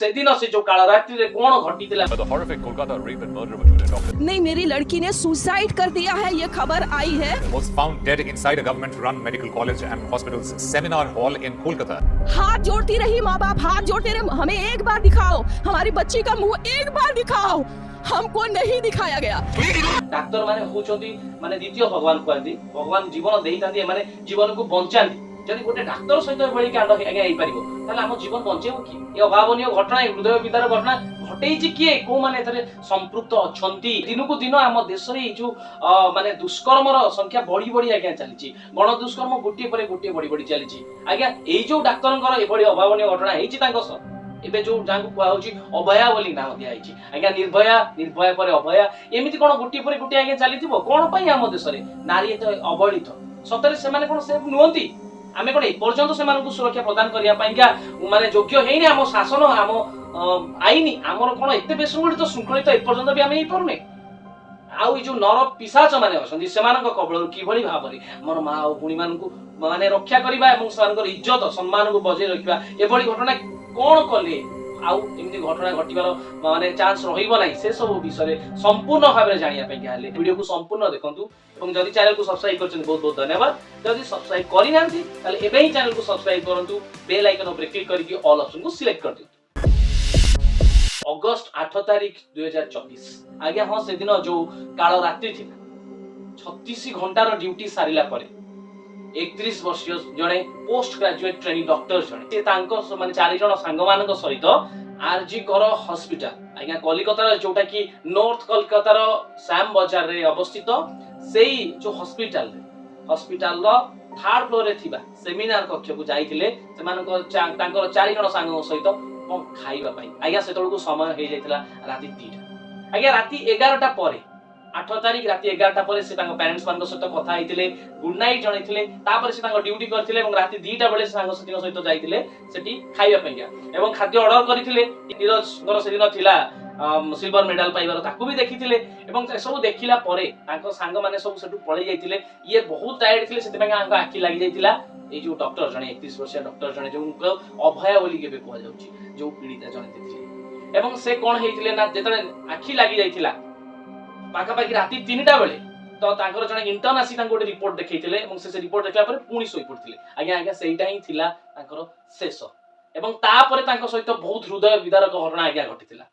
सेदिन से जो काल रात्रि रे कोन घटितिला The horrific Kolkata rape and murder of a junior doctor नहीं, मेरी लड़की ने सुसाइड कर दिया है, ये खबर आई है। was found dead inside a government-run medical college and hospital's seminar hall in Kolkata. हाथ जोड़ती रही माँ बाप, हाथ जोड़ते रहे, हमें एक बार दिखाओ, हमारी बच्ची का मुंह एक बार दिखाओ। हमको नहीं दिखाया गया। डाक्टर माने होचोंती माने द्वितीय भगवान कहती, भगवान जीवन देइतांती माने जीवन को बंचांती। जदि गोटे डाक्टर सहित बळी कांड आगे आइ परिबो ताले हम जीवन बंचेबो कि ए अभावनीय घटना हृदय विदार घटना घटेइछि किए को माने एथरे संपृक्त अछंती। दिनको दिन हम देश रे जो माने दुष्कर्मर संख्या बढ़ी बढ़ी आगे चलीछि। गण दुष्कर्म गोटे परे गोटे बढ़ी बढ़ी चलीछि। आगे एई जो डाक्टरंकर एभଳି अभावनीय घटना हेछि तांको स एबे जो जांको कुआ होछि अभया बोली नाम दिया आइछि। आगे निर्भया निर्भया परे अभया एमिति कोन गोटे परे गोटे आगे चलीथिबो कोन पई हम देश रे नारी एत अबलित सतरे से माने कोन सेफ नुहंती। आमे कोन ए पर्यंत से मानकु सुरक्षा प्रदान करिया पाइका माने योग्य हेइनी हम शासन हम आईनी हमर कोन एते बेसंगठित शृंखलित ए पर्यंत भी आमे ही परुने। आउ ई जो नर पिशाच माने अछंती सेमानक कबळ किभଳି भाबरे हमर मा आ गुणी मानकु माने रक्षा करिबा एवं सेमानकर इज्जत सम्मान को बजाय रखिबा एभଳି घटना कोन कले आउ एमि घटना घटिबार माने चांस रहिबो नै से सब विषय संपूर्ण भाबरे जानिया पे गाले वीडियो को संपूर्ण देखंतु एवं जदि चैनल को सब्सक्राइब करछन बहुत बहुत धन्यवाद। जदि सब्सक्राइब करि नांती ताले एबे ही चैनल को सब्सक्राइब करंतु बेल आइकन ऊपर क्लिक करके ऑल ऑप्शन को सिलेक्ट कर दियंतु। अगस्त 8 तारिख 2024 आगे हां से दिन जो काल रात्रि थी 36 घंटार ड्यूटी सारिला परे 31 वर्षीय जने पोस्ट ग्रेजुएट ट्रेनिंग डॉक्टर जने से तांको माने 4 जण संग मानक सहित आरजी कर हॉस्पिटल आज्ञा कलिकता जोटा कि नॉर्थ कलकतार श्याम बाजार रे अवस्थित सेही जो हॉस्पिटल रो थर्ड फ्लोर रे थिबा सेमिनार कक्ष को जाइथिले सेमानकर तांकर 4 जण संग सहित खाइबा पई आज्ञा सेतळको समय हे जाइथिला राती 3 आज्ञा राती 11टा परे 8 तारिख राती 11टा परे से तांको पेरेंट्स मानक सहित कथा आइथिले गुड नाइट जणैथिले तापर से तांको ड्यूटी करथिले एवं राती 2टा बेले सांग सहित सहित जाइथिले सेठी खाइबा पई एवं खाद्य ऑर्डर करथिले नीरज गर से दिन थिला सिल्वर मेडल पाइबार ताकू भी देखिथिले एवं सब देखिला परे तांको सांग माने सब सेठु पळै जाइथिले ये बहुत टायर्ड थिले सेते पई आंको आखि लागि जाइथिला ए जो डॉक्टर जने 31 वर्षीय डॉक्टर जने जो अभया बोली केबे कहल जाउची जो पीड़िता जने थिले एवं से कोन हेइथिले ना जेतले आखि लागि जाइथिला पाखा पाखी राती 3टा बेले तो तांकर जने इंटर्न आसी तांको रिपोर्ट देखैथिले एवं से रिपोर्ट देखला परे पुणी सोई पड़थिले आज्ञा आज्ञा सेइटा ही थिला तांकर शेष एवं ता परे तांको सहित बहुत हृदय विदारक घटना आज्ञा घटिथिला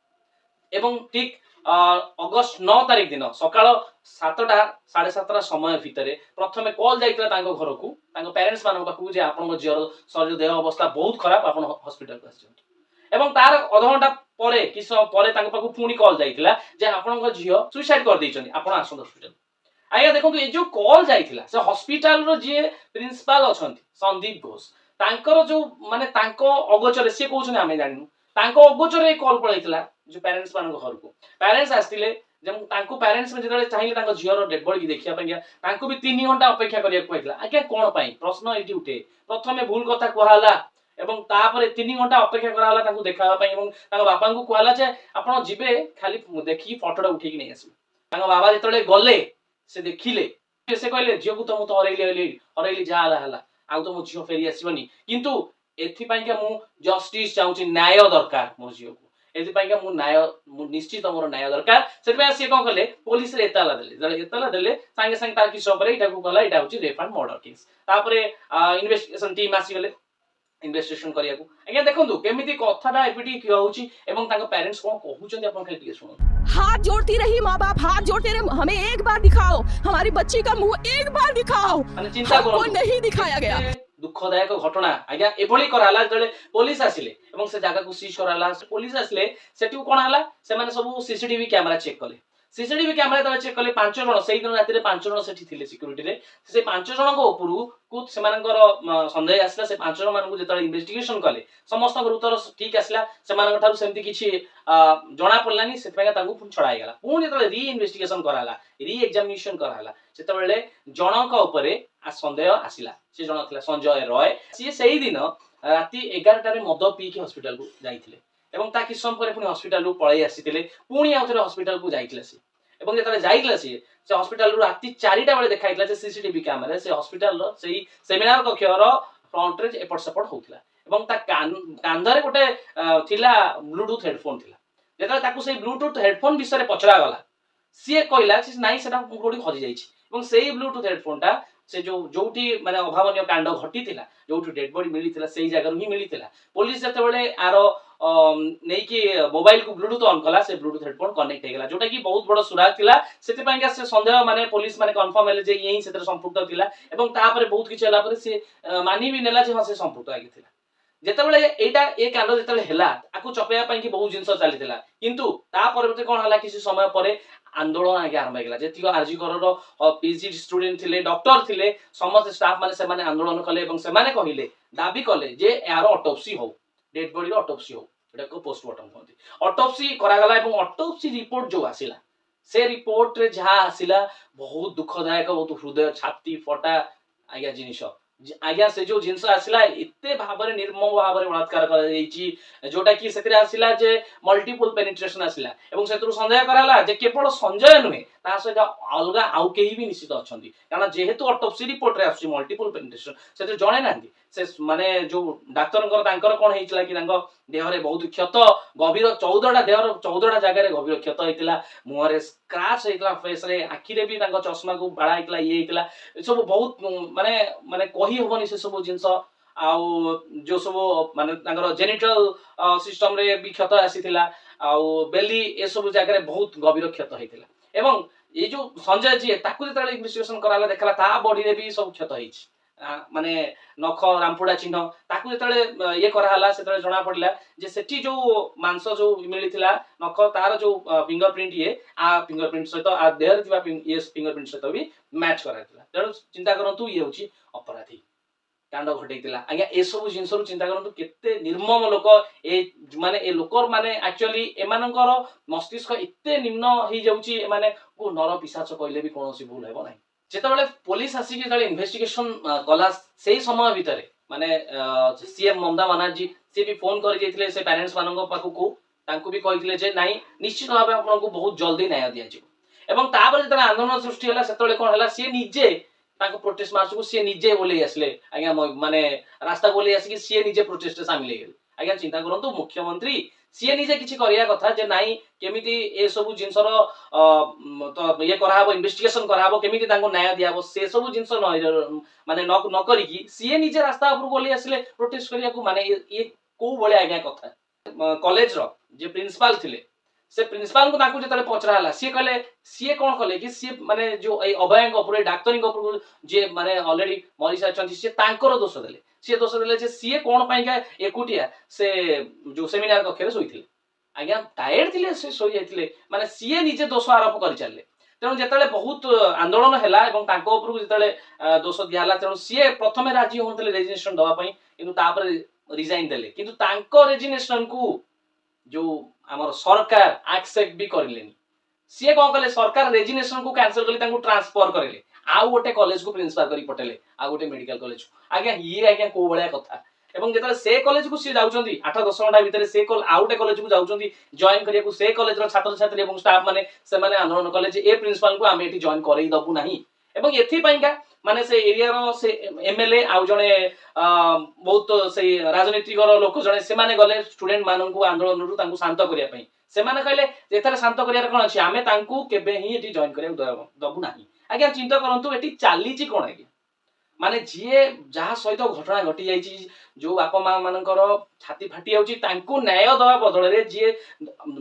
एवं ठीक अगस्त 9 तारिख दिन सकाळ 7टा 7:30 समय भितरे प्रथमे कॉल जाइतला तांको घर को तांको पेरेंट्स मानन पाखु जे आपन जियर शरीर देह अवस्था बहुत खराब आपन हॉस्पिटल को आछन एवं तार आधा घंटा परे किस परे तांको पाखु पुणी कॉल जाइतला जे आपन जियो सुसाइड कर दैछन आपन आसन हॉस्पिटल आया देखंतु ए जो कॉल जाइतला से हॉस्पिटल रो जे प्रिंसिपल अछंती संदीप घोष तांकर जो माने तांको अगोचरे से कहउछन आमे जानिनु तांको अगोचरे कॉल पळैतला जो पेरेंट्स मान घर को पेरेंट्स आस्तिले जब तांको पेरेंट्स में जदे चाहिए तांको जियर डेड बॉडी देखिया पइया तांको भी 3 घंटा अपेक्षा करिया कहैतला आके कोन पई प्रश्न एटी उठे प्रथमे भूल कथा कहला एवं तापरे 3 घंटा अपेक्षा कराला तांको देखावा पई एवं तांको बापा को कहला जे आपण जिबे खाली देखि फोटोडा उठे कि नै आसी तांको बाबा जेतले गले से देखिले से कहले जियो को तो मु तो हरैली जा हला आ तो मु जियो फेरी आसीबनी किंतु एथि पई के मु जस्टिस चाहूची न्याय दरकार मो जियो को एथि पई के मु न्याय मु निश्चित मोर न्याय दरकार सेति पई से कोन करले पुलिस रे एताला देले संगे संगे तार किस ऊपर एटा को कहला एटा होची रेप एंड मर्डर केस तापरे इन्वेस्टिगेशन टीम आसी गेले इन्वेस्टिगेशन करिया को आज्ञा देखंतु केमिति कथाटा एपिटी कि होची एवं तांको पेरेंट्स कोन कहउचन अपन खाली टिके सुनो हाथ जोड़ती रही माँ बाप, हाथ जोड़ते रहे, हमें एक बार दिखाओ, हमारी बच्ची का मुंह एक बार दिखाओ। माने चिंता करो नहीं दिखाया गया। दुखदायक घटना आज्ञा एभली कराला जले पुलिस आसिले एवं से जागा को सीज कराला पुलिस आसिले सेठी कोन हला से माने सब सीसीटीवी कैमरा चेक कले सीसीटीवी कैमरा तले चेक कले 5 जण सेही दिन राती रे 5 जण सेठी थिले सिक्युरिटी रे से 5 जण को उपरु को से मानकर संदेह आसला से 5 जण मान को जेतले इन्वेस्टिगेशन कले समस्त उत्तर ठीक आसला से मानक थारु सेमति किछि जणा पड़लानी से पय तांगु पुन छडाई गेला पुन जेतले री इन्वेस्टिगेशन कराला री एग्जामिनेशन कराला सेतबेले जणक उपरे आ संदेह आसिला से जण थिला संजय रॉय से सेही दिन राती 11टा रे मद पी के हॉस्पिटल को जाइथिले एवं ता किस समय पुनी हॉस्पिटल रु पळै आसीतिले पुनी आउथरे हॉस्पिटल को जाइथिले से एवं जेतले जाइथिले से हॉस्पिटल रु राती 4टा बेले देखाइतला से सीसीटीवी कैमरा से हॉस्पिटल रो सेही सेमिनार कक्ष रो फ्रंट रे एपट सपोर्ट होउतला ଏବଂ ତା କାନ୍ଧରେ ଗୋଟେ ଥିଲା ବ୍ଲୁଟୁଥ ହେଡଫୋन ଥିଲା। ଯେତେବେଳେ ତାକୁ ସେଇ ବ୍ଲୁଟୁଥ ହେଡଫୋନ ବିଷୟରେ ପଚରା ଗଲା ସିଏ କହିଲା ନାଇଁ ସେଟା କୋଉଠି ହଜି ଯାଇଛି ଏବଂ ସେଇ ବ୍ଲୁଟୁଥ ହେଡଫୋନଟା ସେ ଯୋଉଠି ମାନେ ଅଭାବନୀୟ କାଣ୍ଡ ଘଟିଥିଲା ଯୋଉଠି ଡେଡ ବଡି ମିଳିଥିଲା ସେଇ ଜାଗାରୁ ହିଁ ମିଳିଥିଲା। ପୋଲିସ ଯେତେବେଳେ ଆର ନେଇକି ମୋବାଇଲ କୁ ବ୍ଲୁଟୁଥ ଅନ୍ କଲା ସେ ବ୍ଲୁଟୁଥ ହେଡଫୋन କନେକ୍ଟ ହେଇଗଲା ଯୋଉଟା କି ବହୁତ ବଡ ସୁରାଗ ଥିଲା। ସେଥିପାଇଁ ସେ ସନ୍ଦେହ ମାନେ ପୋଲିସ ମାନେ କନଫର୍ମ ହେଲେ ଯେ ଇଏ ହିଁ ସେଥିରେ ସମ୍ପୃକ୍ତ ଥିଲା ଏବଂ ତାପରେ ବହୁତ କିଛି ହେଲା ପରେ ସେ ମାନି ବି ନେଲା ଯେ ହଁ ସେ ସମ୍ପୃକ୍ତ ଆଗେ ଥିଲା। ଯେତେବେଳେ ଏଇଟା ଏ କାଣ୍ଡ ଯେତେବେଳେ ହେଲା ତାକୁ ଚପେଇବା ପାଇଁ କି ବହୁତ ଜିନିଷ ଚାଲିଥିଲା କିନ୍ତୁ ତା ପରିବର୍ତ୍ତେ କଣ ହେଲା କିଛି ସମୟ ପରେ ଆନ୍ଦୋଳନ ଆଜ୍ଞା ଆରମ୍ଭ ହେଇଗଲା। ଯେତିକି ଆରଜିକରର ପିଜି ଷ୍ଟୁଡେଣ୍ଟ ଥିଲେ ଡକ୍ଟର ଥିଲେ ସମସ୍ତେ ଷ୍ଟାଫ ମାନେ ସେମାନେ ଆନ୍ଦୋଳନ କଲେ ଏବଂ ସେମାନେ କହିଲେ ଦାବି କଲେ ଯେ ଏହାର ଅଟୋପସି ହଉ ଡେଡ ବଡିର ଅଟୋପସି ହଉ ଏଟାକୁ ପୋଷ୍ଟମର୍ଟମ କୁହନ୍ତି। ଅଟୋପସି କରାଗଲା ଏବଂ ଅଟୋପସି ରିପୋର୍ଟ ଯୋଉ ଆସିଲା ସେ ରିପୋର୍ଟ ରେ ଯାହା ଆସିଲା ବହୁତ ଦୁଃଖଦାୟକ ବହୁତ ହୃଦୟ ଛାତି ଫଟା ଆଜ୍ଞା ଜିନିଷ ଆଜ୍ଞା ସେ ଯୋଉ ଜିନିଷ ଆସିଲା ଏତେ ଭାବରେ ନିର୍ମମ ଭାବରେ ବଳାତ୍କାର କରାଯାଇଛି ଯୋଉଟା କି ସେଥିରେ ଆସିଲା ଯେ ମଲ୍ଟିପଲ ପେନିଟ୍ରେସନ ଆସିଲା ଏବଂ ସେଥିରୁ ସନ୍ଦେହ କରାଗଲା ଯେ କେବଳ ସଞ୍ଜୟ ନୁହେଁ ତା ସହିତ ଅଲଗା ଆଉ କେହି ବି ନିଶ୍ଚିତ ଅଛନ୍ତି କାରଣ ଯେହେତୁ ଅଟୋପସି ରିପୋର୍ଟରେ ଆସୁଛି ମଲ୍ଟିପଲ ପେନିଟ୍ରେସନ ସେଥିରେ ଜଣେ ନାହାନ୍ତି ସେ ମାନେ ଯୋଉ ଡାକ୍ତରଙ୍କର ତାଙ୍କର କଣ ହେଇଥିଲା କି ତାଙ୍କ ଦେହରେ ବହୁତ କ୍ଷତ ଗଭୀର 14ଟା ଦେହର 14ଟା ଜାଗାରେ ଗଭୀର କ୍ଷତ ହେଇଥିଲା ମୁହଁରେ ସ୍କ୍ରାଚ ହେଇଥିଲା ଫେସରେ ଆଖିରେ ବି ତାଙ୍କ ଚଷମାକୁ ବାଡା ହେଇଥିଲା ଇଏ ହେଇଥିଲା ଏସବୁ ବହୁତ ମାନେ ମାନେ କହି ହବନି ସେ ସବୁ ଜିନିଷ। ଆଉ ଯୋଉ ସବୁ ମାନେ ତାଙ୍କର ଜେନିଟାଲ ସିଷ୍ଟମ ରେ ବି କ୍ଷତ ଆସିଥିଲା ଆଉ ବେଲି ଏସବୁ ଜାଗାରେ ବହୁତ ଗଭୀର କ୍ଷତ ହେଇଥିଲା ଏବଂ ଏଇ ଯୋଉ ସଞ୍ଜୟ ଯିଏ ତାକୁ ଯେତେବେଳେ ଇନଭେଷ୍ଟିଗେସନ କରାଗଲା ଦେଖଲା ତା ବଡିରେ ବି ସବୁ କ୍ଷତ ହେଇଛି ମାନେ ନଖ ରାମ୍ପୁଡା ଚିହ୍ନ ତାକୁ ଯେତେବେଳେ ଇଏ କରାହେଲା ସେତେବେଳେ ଜଣା ପଡିଲା ଯେ ସେଠି ଯୋଉ ମାଂସ ଯୋଉ ମିଳିଥିଲା ନଖ ତାର ଯୋଉ ଫିଙ୍ଗର ପ୍ରିଣ୍ଟ ଇଏ ଆ ଫିଙ୍ଗର ପ୍ରିଣ୍ଟ ସହିତ ଆ ଦେହରେ ଥିବା ଇଏ ଫିଙ୍ଗର ପ୍ରିଣ୍ଟ ସହିତ ବି ମ୍ୟାଚ କରାଯାଇଥିଲା। ତେଣୁ ଚିନ୍ତା କରନ୍ତୁ ଇଏ ହଉଛି ଅପରାଧୀ କାଣ୍ଡ ଘଟେଇଥିଲା ଆଜ୍ଞା ଏସବୁ ଜିନିଷରୁ ଚିନ୍ତା କରନ୍ତୁ କେତେ ନିର୍ମମ ଲୋକ ଏ ମାନେ ଏ ଲୋକ ମାନେ ଆକ୍ଚୁଆଲି ଏମାନଙ୍କର ମସ୍ତିଷ୍କ ଏତେ ନିମ୍ନ ହେଇଯାଉଛି ଏମାନେ ନର ପିଶାଚ କହିଲେ ବି କୌଣସି ଭୁଲ ହେବ ନାହିଁ। ଯେତେବେଳେ ପୋଲିସ ଆସିକି ଯେତେବେଳେ ଇନଭେଷ୍ଟିଗେସନ କଲା ସେଇ ସମୟ ଭିତରେ ମାନେ ସିଏମ ମମତା ବାନାର୍ଜୀ ସିଏ ବି ଫୋନ କରି ଯାଇଥିଲେ ସେ ପ୍ୟାରେଣ୍ଟସ ମାନଙ୍କ ପାଖକୁ ତାଙ୍କୁ ବି କହିଥିଲେ ଯେ ନାଇଁ ନିଶ୍ଚିତ ଭାବେ ଆପଣଙ୍କୁ ବହୁତ ଜଲ୍ଦି ନ୍ୟାୟ ଦିଆଯିବ ଏବଂ ତାପରେ ଯେତେବେଳେ ଆନ୍ଦୋଳନ ସୃଷ୍ଟି ହେଲା ସେତେବେଳେ କଣ ହେଲା ସିଏ ନିଜେ ତାଙ୍କ ପ୍ରୋଟେଷ୍ଟ ମାର୍ଚକୁ ସିଏ ନିଜେ ଓହ୍ଲେଇ ଆସିଲେ ଆଜ୍ଞା ମାନେ ରାସ୍ତାକୁ ଓହ୍ଲେଇ ଆସିକି ସିଏ ନିଜେ ପ୍ରୋଟେଷ୍ଟରେ ସାମିଲ ହେଇଗଲେ। ଆଜ୍ଞା ଚିନ୍ତା କରନ୍ତୁ ମୁଖ୍ୟମନ୍ତ୍ରୀ ସିଏ ନିଜେ କିଛି କରିବା କଥା ଯେ ନାଇଁ କେମିତି ଏସବୁ ଜିନିଷର ଇଏ କରାହବ ଇନଭେଷ୍ଟିଗେସନ କରାହବ କେମିତି ତାଙ୍କୁ ନ୍ୟାୟ ଦିଆହବ ସେ ସବୁ ଜିନିଷ ମାନେ ନ କରିକି ସିଏ ନିଜେ ରାସ୍ତା ଉପରକୁ ଓହ୍ଲେଇ ଆସିଲେ ପ୍ରୋଟେଷ୍ଟ କରିବାକୁ ମାନେ ଇଏ କୋଉ ଭଳିଆ ଆଜ୍ଞା କଥା। କଲେଜର ଯେ ପ୍ରିନ୍ସିପାଲ ଥିଲେ ସେ ପ୍ରିନ୍ସିପାଲଙ୍କୁ ତାଙ୍କୁ ଯେତେବେଳେ ପଚରା ହେଲା ସିଏ କହିଲେ ସିଏ କଣ କଲେ କି ସିଏ ମାନେ ଯୋଉ ଏଇ ଅଭୟଙ୍କ ଉପରେ ଡାକ୍ତରୀଙ୍କ ଉପରକୁ ଯିଏ ମାନେ ଅଲରେଡି ମରିସାରିଛନ୍ତି ସିଏ ତାଙ୍କର ଦୋଷ ଦେଲେ ସିଏ ଦୋଷ ଦେଲେ ଯେ ସିଏ କଣ ପାଇଁକା ଏକୁଟିଆ ସେ ଯୋଉ ସେମିନାର କକ୍ଷରେ ଶୋଇଥିଲେ ଆଜ୍ଞା ଟାୟାର୍ଡ ଥିଲେ ସେ ଶୋଇ ଯାଇଥିଲେ ମାନେ ସିଏ ନିଜେ ଦୋଷ ଆରୋପ କରିଚାଲିଲେ। ତେଣୁ ଯେତେବେଳେ ବହୁତ ଆନ୍ଦୋଳନ ହେଲା ଏବଂ ତାଙ୍କ ଉପରକୁ ଯେତେବେଳେ ଦୋଷ ଦିଆହେଲା ତେଣୁ ସିଏ ପ୍ରଥମେ ରାଜି ହଉନଥିଲେ ରେଜିଗ୍ନେସନ ଦବା ପାଇଁ କିନ୍ତୁ ତାପରେ ରିଜାଇନ ଦେଲେ କିନ୍ତୁ ତାଙ୍କ ରେଜିଗ୍ନେସନକୁ ଯୋଉ ଆମର ସରକାର ଆକ୍ସେପ୍ଟ ବି କରିଲେନି। ସିଏ କଣ କଲେ ସରକାର ରେଜିଗ୍ନେସନକୁ କ୍ୟାନ୍ସଲ କରି ତାଙ୍କୁ ଟ୍ରାନ୍ସଫର କରିଲେ ଆଉ ଗୋଟେ କଲେଜକୁ ପ୍ରିନ୍ସିପାଲ କରି ପଠେଇଲେ ଆଉ ଗୋଟେ ମେଡିକାଲ କଲେଜକୁ ଆଜ୍ଞା ଇଏ ଆଜ୍ଞା କୋଉ ଭଳିଆ କଥା। ଏବଂ ଯେତେବେଳେ ସେ କଲେଜକୁ ସିଏ ଯାଉଛନ୍ତି 8-10 ଘଣ୍ଟା ଭିତରେ ସେ ଆଉ ଗୋଟେ କଲେଜକୁ ଯାଉଛନ୍ତି ଜଏନ କରିବାକୁ ସେ କଲେଜର ଛାତ୍ରଛାତ୍ରୀ ଏବଂ ଷ୍ଟାଫ ମାନେ ସେମାନେ ଆନ୍ଦୋଳନ କଲେ ଯେ ଏ ପ୍ରିନ୍ସିପାଲକୁ ଆମେ ଏଠି ଜଏନ କରେଇ ଦବୁ ନାହିଁ ଏବଂ ଏଥିପାଇଁକା ମାନେ ସେ ଏରିଆର ସେ ଏମଏଲଏ ଆଉ ଜଣେ ବହୁତ ସେଇ ରାଜନୈତିକର ଲୋକ ଜଣେ ସେମାନେ ଗଲେ ଷ୍ଟୁଡେଣ୍ଟ ମାନଙ୍କୁ ଆନ୍ଦୋଳନରୁ ତାଙ୍କୁ ଶାନ୍ତ କରିବା ପାଇଁ ସେମାନେ କହିଲେ ଏଠାରେ ଶାନ୍ତ କରିବାର କଣ ଅଛି ଆମେ ତାଙ୍କୁ କେବେ ହିଁ ଏଠି ଜଏନ କରିବାକୁ ଦବୁ ନାହିଁ। ଆଜ୍ଞା ଚିନ୍ତା କରନ୍ତୁ ଏଠି ଚାଲିଛି କଣ ଆଜ୍ଞା ମାନେ ଯିଏ ଯାହା ସହିତ ଘଟଣା ଘଟି ଯାଇଛି ଯୋଉ ବାପା ମା ମାନଙ୍କର ଛାତି ଫାଟି ଯାଉଛି ତାଙ୍କୁ ନ୍ୟାୟ ଦେବା ବଦଳରେ ଯିଏ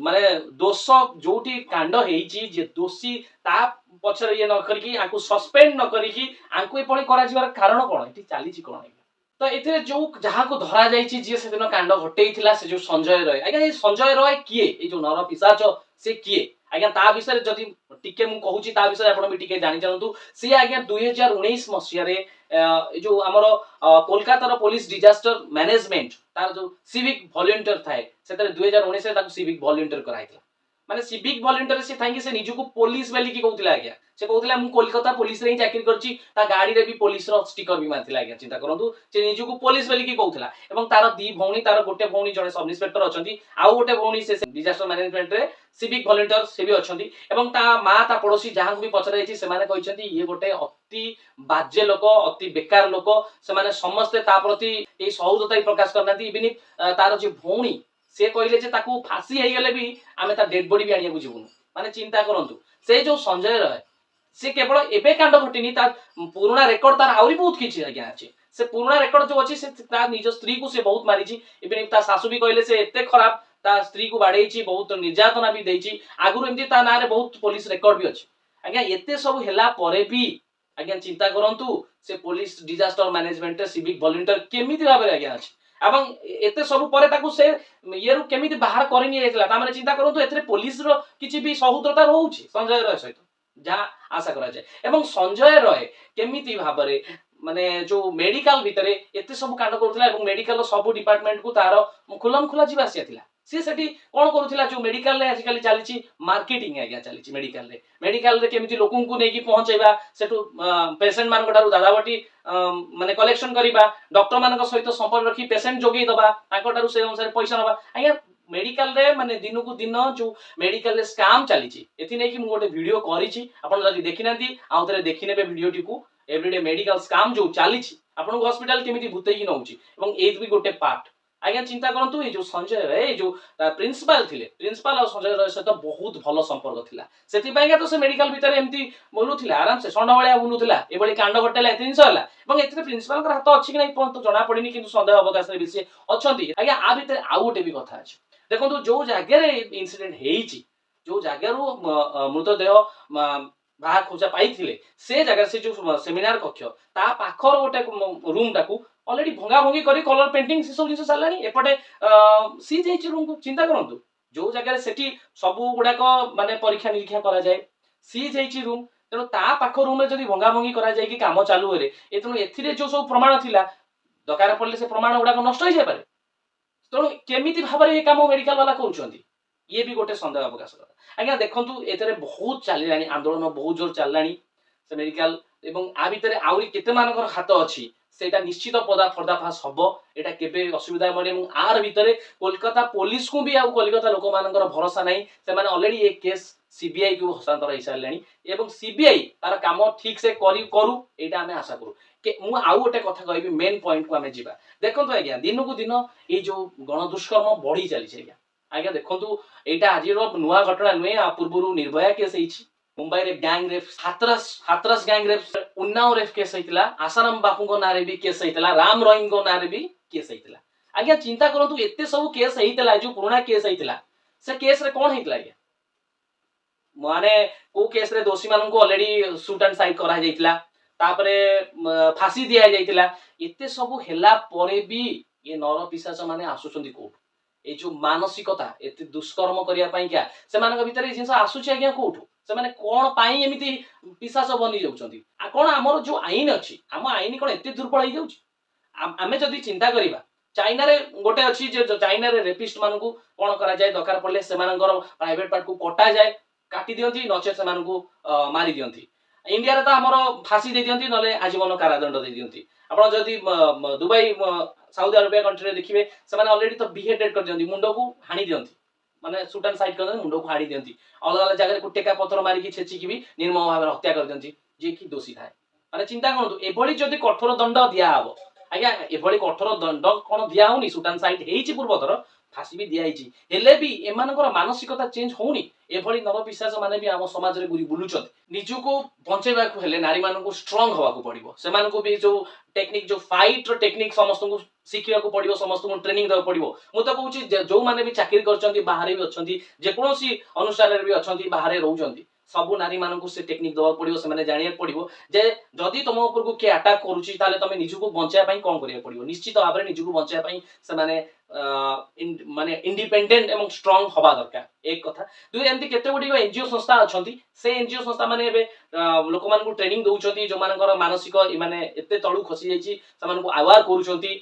ମାନେ ଦୋଷ ଯୋଉଠି କାଣ୍ଡ ହେଇଛି ଯିଏ ଦୋଷୀ ତା ପଛରେ ଇଏ ନ କରିକି ଆଙ୍କୁ ସସ୍ପେଣ୍ଡ ନ କରିକି ଆଙ୍କୁ ଏପରି କରାଯିବାର କାରଣ କଣ ଏଠି ଚାଲିଛି କଣ ଆଜ୍ଞା। ତ ଏଥିରେ ଯୋଉ ଯାହାକୁ ଧରା ଯାଇଛି ଯିଏ ସେଦିନ କାଣ୍ଡ ଘଟେଇଥିଲା ସେ ଯୋଉ ସଞ୍ଜୟ ରୟ ଆଜ୍ଞା ଏଇ ସଞ୍ଜୟ ରୟ କିଏ ଏଇ ଯୋଉ ନର ପିଶାଚ ସେ କିଏ ଆଜ୍ଞା ତା ବିଷୟରେ ଯଦି ଟିକେ ମୁଁ କହୁଛି ତା ବିଷୟରେ ଆପଣ ବି ଟିକେ ଜାଣି ଜାଣନ୍ତୁ। ସିଏ ଆଜ୍ଞା 2019 ମସିହାରେ ଏ ଯୋଉ ଆମର କୋଲକାତାର ପୋଲିସ ଡିଜାଷ୍ଟର ମ୍ୟାନେଜମେଣ୍ଟ ତାର ଯୋଉ ସିଭିକ ଭଲେଣ୍ଟିୟର ଥାଏ ସେଥିରେ 2019ରେ ତାକୁ ସିଭିକ ଭଲେଣ୍ଟିୟର କରାଯାଇଥିଲା माने सिविक वॉलंटियर से थांकी से निजु को पुलिस वाली की कहउतिला आज्ञा से कहउतिला मु कोलकाता पुलिस रे ही चाकरी करची ता गाड़ी रे भी पुलिस रो स्टिकर भी मारथिला आज्ञा चिंता करंतु से निजु को पुलिस वाली की कहउतिला एवं तार दी भौणी तार गोटे भौणी जने सब इंस्पेक्टर अछंती आउ गोटे भौणी से डिजास्टर मैनेजमेंट रे सिविक वॉलंटियर से भी अछंती एवं ता मा ता पड़ोसी जहां को भी पचरा जायछि से माने कहिसंती ये गोटे अति बाज्य लोक अति बेकार लोक से माने समस्त ता प्रति ए सहृदता प्रकाश करनाती इबिनि तार जे भौणी से कहले जे ताकू फांसी हे गेले भी आमे ता डेड बॉडी भी आनिया को जीवनु माने चिंता करंतु से जो संजय रहे से केवल एबे कांड घटिनी ता पुराना रेकॉर्ड तार आउरी बहुत किछि आज्ञा अछि से पुराना रेकॉर्ड जो अछि से ता निज स्त्री को से बहुत मारिछि इबे ता सासू भी कहले से एते खराब ता स्त्री को बाडेछि बहुत निर्यातना भी देछि आगुर एमती ता नारे बहुत पुलिस रेकॉर्ड भी अछि आज्ञा एते सब हेला परे भी आज्ञा चिंता करंतु से police disaster management civic volunteer केमिति भाबे आज्ञा अछि एवं एते सब परे ताकू से येरु केमिति बाहर करिनि आइतला ता माने चिंता करंतु एतरे पुलिस रो किछि भी सहृदता रहउछि संजय रय सहित जहाँ आशा करा जाए एवं संजय रय केमिति भाबरे माने जो मेडिकल भितरे एते सब कांड करूथला एवं मेडिकल सब डिपार्टमेंट को तार खुलम खुला जीवा आसिया थिला सी सेठी कोन करूथला जो मेडिकल रे आजिकली चलीछि मार्केटिंग आज्ञा चलीछि मेडिकल रे केमिति लोकन को नेकी पहुंचेबा सेठु पेशेंट मान गटारु दादाबटी माने कलेक्शन करिबा डॉक्टर मान सहित संपर्क रखी पेशेंट जोगै दबा ताकटारु से अनुसार पैसा नबा आज्ञा मेडिकल रे माने दिनु को दिन जो मेडिकल रे स्कैम चलीछि एथि नै कि मु गोटे वीडियो करिछि आपण जदि देखिनांती आउथरे देखिनेबे वीडियो टिकु एवरीडे मेडिकल स्कैम जो चलीछि आपण हॉस्पिटल केमिति भूतै कि नउछि एवं एज भी गोटे पार्ट आज्ञा चिंता करंतु ए जो संजय रे जो प्रिंसिपल थिले प्रिंसिपल और संजय रे सहित बहुत भलो संपर्क थिला सेति बाइगा तो से मेडिकल भीतर एमती बोलुथिला आराम से संड भलिया बुलुथिला ए बळी कांड घटेला एते जिंस हला एवं एते प्रिंसिपल कर हाथ अछि कि नै तो जणा पडिनी किंतु संदेह अवकाश रे विषय अछंती आज्ञा आ भीतर आ गोटे भी कथा अछि देखंतु जो जागे रे इंसिडेंट हेइछि जो जागारु मृतदेह बाहर खोजा पाइथिले से जगह से जो सेमिनार कक्ष ता पाखर गोटे रूम टाकू ऑलरेडी भंगा भंगी करी कलर पेंटिंग से सब जिंस सालानी एपटे सी जाइछि रूम को चिंता करंतु जो जगह सेठी सब गुडा को माने परीक्षा निरीक्षा करा जाए सी जाइछि रूम तेनो ता पाख रूम रे जदी भंगा भंगी करा जाय कि काम चालू रे एतनो एथिरे जो सब प्रमाण थिला दरकार पड़ले से प्रमाण गुडा को नष्ट हो जाय पारे तेणु केमिति भाबरे ए काम मेडिकल वाला करूछंती ये भी गोटे संदेह अवकाश कर आज्ञा देखंतु एतरे बहुत चलिलानी आंदोलन बहुत जोर चललानी से मेडिकल एवं आ भितरे आउरी केते मानकर हाथ अछि सेटा निश्चित पर्दाफाश हबो एटा केबे असुविधा मने आर भितरे कोलकाता पुलिस को भी आ कोलकाता लोक मानकर भरोसा नाही से माने ऑलरेडी एक केस सीबीआई को हस्तांतर होई सारलानी एवं सीबीआई तार काम ठीक से करू एटा हमें आशा करू के मु आउ गोटे कथा कहबी मेन पॉइंट को हमें जिबा देखंतु आज्ञा दिन को दिन ए जो गण दुष्कर्म बढ़ी चली छै आज्ञा देखंतु एटा आजिर नुआ घटना नुए आ पूर्वरु निर्भया केस हेछि मुंबई रे gang rape Hathras gang rape Unnao rape case हेतिला आसाराम बापू को नारे भी केस हेतिला राम रहीम को नारे भी केस हेतिला आज्ञा चिंता करंतु एते सब केस हेतिला जो पुराना केस हेतिला से केस रे कोन हेतिला आज्ञा माने को केस रे दोषी मानन को ऑलरेडी शूट एंड साइड करा जाइतिला तापरे फांसी दिया जाइतिला एते सब हेला परे भी ये नर पिशाच माने आसुचंदी कोट ए जो मानसिकता एते दुष्कर्म करिया पई क्या से मानक भीतर ए जिंस आसुची आज्ञा कोठो से माने कोन पाई एमिति पिशाच बनी जाउचंदी आ कोन हमर जो आईन अछि हम आईन कोन एते दुर्बल होई जाउची आमे जदी चिंता करिबा चाइना रे गोटे अछि जे चाइना रे रेपिस्ट मानन को कोन करा जाय दरकार पड़ले से मानकर प्राइवेट पार्ट को कटा जाय काटी दियंती नचे से मानन को मारी दियंती इंडिया रे त हमर फांसी दे दियंती नले आजीवन कारादंड दे दियंती आपण जदी दुबई साउदी अरेबिया कंट्री रे देखिबे से माने ऑलरेडी तो बिहेडेड कर दियंती मुंडो को हानी दियंती माने शूट एंड साइड कर दियंती मुंडो को हानी दियंती अलग अलग जगह को टेका पत्थर मारी की छेची की भी निर्मम भाव हत्या कर दियंती जे की दोषी थाए माने चिंता करंतु एभली जदी कठोर दंड दिया हबो आज्ञा एभली कठोर दंड कोन दिया होनी शूट एंड साइड हेइची पूर्वतर फांसी भी दिया हेइची हेले भी एमानकर मानसिकता चेंज होनी एभली नर पिशाच माने भी हम समाज रे गुरी बुलुचत निजु को बंचेबा को हेले नारी मान को स्ट्रांग होवा को पड़िबो से मान को भी जो टेक्निक जो फाइट रो टेक्निक समस्त को सिखिया को पड़िबो समस्त को ट्रेनिंग दवा पड़िबो मु तो कहूची जो माने भी चाकरी करचंती बाहरे भी अछंती जे कोनोसी अनुसार रे भी अछंती बाहरे रहउचंती सबु नारी मान को से टेक्निक दवा पड़िबो से माने जानिया पड़िबो जे जदी तुम ऊपर को के अटैक करूची ताले तमे निजु को बंचाया पई कोन करिया पड़िबो निश्चित भाबरे निजु को बंचाया पई से माने माने इंडिपेंडेंट एवं स्ट्रांग हवा दरकार एक कथा दुई एमती केते गुडी एनजीओ संस्था अछंती से एनजीओ संस्था माने एबे लोक मान को ट्रेनिंग दउचंती जो मानकर मानसिक माने एते तळु खसी जाईची से मान को अवेयर करूचंती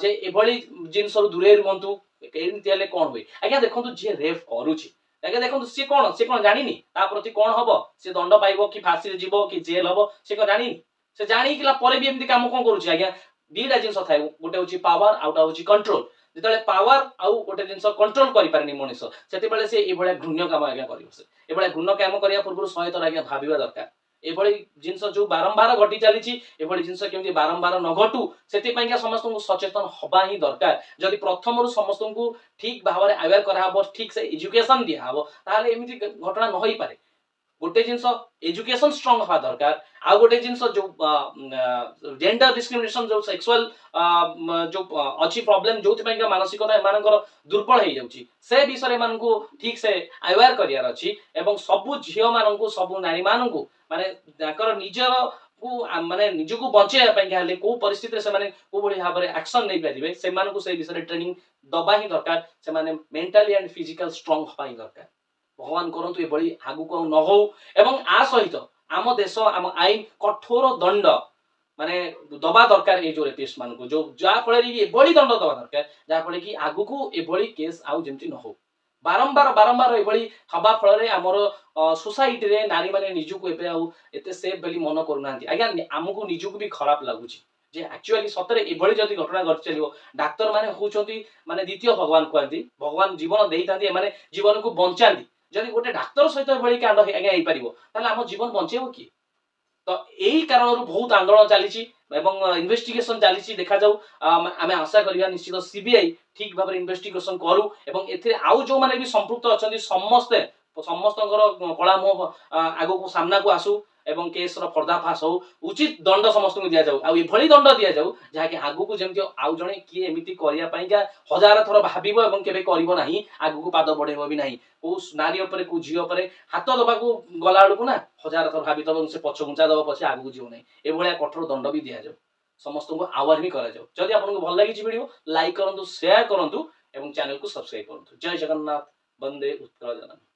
जे एभली जिंसरु दूरे रहंतु एमती हले कोन होय आज्ञा देखंतु जे रेप करूची ଆଜ୍ଞା ଦେଖନ୍ତୁ ସିଏ କଣ ଜାଣିନି ତା ପ୍ରତି କଣ ହବ, ସେ ଦଣ୍ଡ ପାଇବ କି ଫାଶୀରେ ଯିବ କି ଜେଲ ହବ, ସେ କଣ ଜାଣିନି? ସେ ଜାଣିକିଲା ପରେ ବି ଏମିତି କାମ କଣ କରୁଛି ଆଜ୍ଞା? ଦିଟା ଜିନିଷ ଥାଏ, ଗୋଟେ ହଉଛି ପାୱାର ଆଉ ଗୋଟେ ହଉଛି କଣ୍ଟ୍ରୋଲ। ଯେତେବେଳେ ପାୱାର ଆଉ ଗୋଟେ ଜିନିଷ କଣ୍ଟ୍ରୋଲ କରିପାରେନି ମଣିଷ, ସେତେବେଳେ ସେ ଏଇଭଳିଆ ଘୃଣ୍ୟ କାମ ଆଜ୍ଞା କରିବ। ସେ ଏଭଳିଆ ଘୃଣ୍ୟ କାମ କରିବା ପୂର୍ବରୁ 100 ଥର ଆଜ୍ଞା ଭାବିବା ଦରକାର। ଏଭଳି ଜିନିଷ ଯୋଉ ବାରମ୍ବାର ଘଟି ଚାଲିଛି, ଏଭଳି ଜିନିଷ କେମିତି ବାରମ୍ବାର ନ ଘଟୁ, ସେଥିପାଇଁକା ସମସ୍ତଙ୍କୁ ସଚେତନ ହବା ହିଁ ଦରକାର। ଯଦି ପ୍ରଥମରୁ ସମସ୍ତଙ୍କୁ ଠିକ ଭାବରେ ଆୱେର କରାହବ, ଠିକ ସେ ଏଜୁକେସନ ଦିଆହବ, ତାହେଲେ ଏମିତି ଘଟଣା ନ ହେଇପାରେ। ଗୋଟେ ଜିନିଷ ଏଜୁକେସନ ଷ୍ଟ୍ରଙ୍ଗ ହବା ଦରକାର। ଆଉ ଗୋଟେ ଜିନିଷ ଯୋଉ ଜେଣ୍ଡର ଡିସ୍କ୍ରିମିନେସନ, ଯୋଉ ସେକ୍ସୁଆଲ ଯୋଉ ଅଛି ପ୍ରୋବ୍ଲେମ, ଯୋଉଥିପାଇଁକା ମାନସିକତା ଏମାନଙ୍କର ଦୁର୍ବଳ ହେଇଯାଉଛି, ସେ ବିଷୟରେ ଏମାନଙ୍କୁ ଠିକ ସେ ଆୱେର କରିବାର ଅଛି। ଏବଂ ସବୁ ଝିଅ ମାନଙ୍କୁ, ସବୁ ନାରୀ ମାନଙ୍କୁ ମାନେ ତାଙ୍କର ନିଜର ମାନେ ନିଜକୁ ବଞ୍ଚେଇବା ପାଇଁ ହେଲେ କୋଉ ପରିସ୍ଥିତିରେ ସେମାନେ କୋଉ ଭଳି ଭାବରେ ଆକ୍ସନ ନେଇପାରିବେ, ସେମାନଙ୍କୁ ସେଇ ବିଷୟରେ ଟ୍ରେନିଂ ଦବା ହିଁ ଦରକାର। ସେମାନେ ମେଣ୍ଟାଲି ଆଣ୍ଡ ଫିଜିକାଲ ଷ୍ଟ୍ରଙ୍ଗ ହବା ହିଁ ଦରକାର। ଭଗବାନ କରନ୍ତୁ ଏଭଳି ଆଗକୁ ଆଉ ନ ହଉ। ଏବଂ ଆ ସହିତ ଆମ ଦେଶ, ଆମ ଆଇନ କଠୋର ଦଣ୍ଡ ମାନେ ଦବା ଦରକାର ଏଇ ଯୋଉ ରେପିଷ୍ଟ ମାନଙ୍କୁ, ଯୋଉ ଯାହା ଫଳରେ କି ଏଭଳି ଦଣ୍ଡ ଦବା ଦରକାର ଯାହା ଫଳରେ କି ଆଗକୁ ଏଭଳି କେସ୍ ଆଉ ଯେମିତି ନ ହଉ। ବାରମ୍ବାର ଏଭଳି ହବା ଫଳରେ ଆମର ସୋସାଇଟିରେ ନାରୀ ମାନେ ନିଜକୁ ଏବେ ଆଉ ଏତେ ସେଫ୍ ବୋଲି ମନ କରୁନାହାନ୍ତି। ଆଜ୍ଞା ଆମକୁ ନିଜକୁ ବି ଖରାପ ଲାଗୁଛି ଯେ ଆକ୍ଚୁଆଲି ସତରେ ଏଭଳି ଯଦି ଘଟଣା ଘଟି ଚାଲିବ, ଡାକ୍ତର ମାନେ ହଉଛନ୍ତି ମାନେ ଦ୍ୱିତୀୟ ଭଗବାନ କୁହନ୍ତି। ଭଗବାନ ଜୀବନ ଦେଇଥାନ୍ତି, ଏମାନେ ଜୀବନକୁ ବଞ୍ଚାନ୍ତି। ଯଦି ଗୋଟେ ଡାକ୍ତର ସହିତ ଏଭଳି କାଣ୍ଡ ଆଜ୍ଞା ହେଇପାରିବ, ତାହେଲେ ଆମ ଜୀବନ ବଞ୍ଚେଇବ କିଏ? ତ ଏଇ କାରଣରୁ ବହୁତ ଆନ୍ଦୋଳନ ଚାଲିଛି ଏବଂ ଇନଭେଷ୍ଟିଗେସନ ଚାଲିଛି। ଦେଖାଯାଉ, ଆମେ ଆଶା କରିବା ନିଶ୍ଚିତ ସିବିଆଇ ଠିକ ଭାବରେ ଇନଭେଷ୍ଟିଗେସନ କରୁ ଏବଂ ଏଥିରେ ଆଉ ଯୋଉମାନେ ବି ସମ୍ପୃକ୍ତ ଅଛନ୍ତି ସମସ୍ତଙ୍କର କଳା ମୁହଁ ଆଗକୁ ସାମ୍ନାକୁ ଆସୁ ଏବଂ କେସର ପର୍ଦ୍ଦାଫାଶ ହଉ। ଉଚିତ ଦଣ୍ଡ ସମସ୍ତଙ୍କୁ ଦିଆଯାଉ, ଆଉ ଏଭଳି ଦଣ୍ଡ ଦିଆଯାଉ ଯାହାକି ଆଗକୁ ଯେମିତି ଆଉ ଜଣେ କିଏ ଏମିତି କରିବା ପାଇଁକା 1000 ଥର ଭାବିବ ଏବଂ କେବେ କରିବ ନାହିଁ, ଆଗକୁ ପାଦ ବଢେଇବ ବି ନାହିଁ। କୋଉ ନାରୀ ଉପରେ, କୋଉ ଝିଅ ଉପରେ ହାତ ଦବାକୁ ଗଲା ବେଳକୁ ନା 1000 ଥର ଭାବିଥିବ ଏବଂ ସେ ପଛ ଘୁଞ୍ଚା ଦବ, ପଛେ ଆଗକୁ ଯିବ ନାହିଁ। ଏଭଳିଆ କଠୋର ଦଣ୍ଡ ବି ଦିଆଯାଉ, ସମସ୍ତଙ୍କୁ ଆୱାର ବି କରାଯାଉ। ଯଦି ଆପଣଙ୍କୁ ଭଲ ଲାଗିଛି ଭିଡିଓ, ଲାଇକ୍ କରନ୍ତୁ, ସେୟାର କରନ୍ତୁ ଏବଂ ଚ୍ୟାନେଲକୁ ସବସ୍କ୍ରାଇବ କରନ୍ତୁ। ଜୟ ଜଗନ୍ନାଥ, ବନ୍ଦେ ଉତ୍କଳ ଜନନୀ।